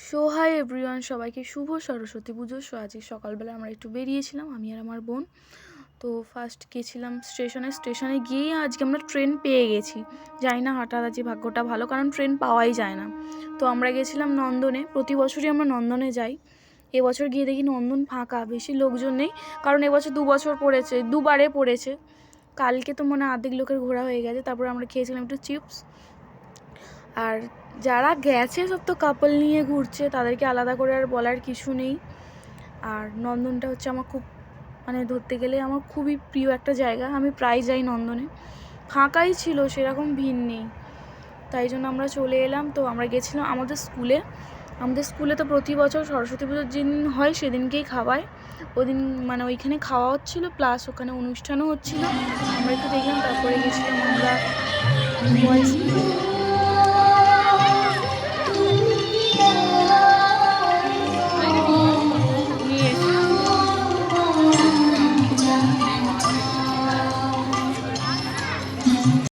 So hi everyone, সবাইকে শুভ সরস্বতী পুজো। আজকে সকালবেলা আমরা একটু বেরিয়েছিলাম, আমি আর আমার বোন। তো ফার্স্ট গেছিলাম স্টেশনে গিয়েই আজকে আমরা ট্রেন পেয়ে গেছি। জানি না হঠাৎ আজকে ভাগ্যটা ভালো, কারণ ট্রেন পাওয়াই যায় না। তো আমরা গেছিলাম নন্দনে। প্রতি বছরই আমরা নন্দনে যাই। এবছর গিয়ে দেখি নন্দন ফাঁকা, বেশি লোকজন নেই, কারণ এবছর দুবারে পড়েছে। কালকে তো মনে হয় অর্ধেক লোকের ঘোরা হয়ে গেছে। তারপরে আমরা খেয়েছিলাম একটু চিপস। আর যারা গেছে সব তো কাপল নিয়ে ঘুরছে, তাদেরকে আলাদা করে আর বলার কিছু নেই। আর নন্দনটা হচ্ছে আমার খুব, ধরতে গেলে আমার খুবই প্রিয় একটা জায়গা। আমি প্রায় যাই নন্দনে। ফাঁকাই ছিল, সেরকম ভিড় নেই, তাই জন্য আমরা চলে এলাম। তো আমরা গেছিলাম আমাদের স্কুলে তো প্রতি বছর সরস্বতী পুজোর যেদিন হয় সেদিনকেই খাওয়ায়। ওদিন ওইখানে খাওয়া হচ্ছিলো, প্লাস ওখানে অনুষ্ঠানও হচ্ছিলো। আমরা একটু দেখলাম, তারপরে গেছিলাম আমরা বয়েজ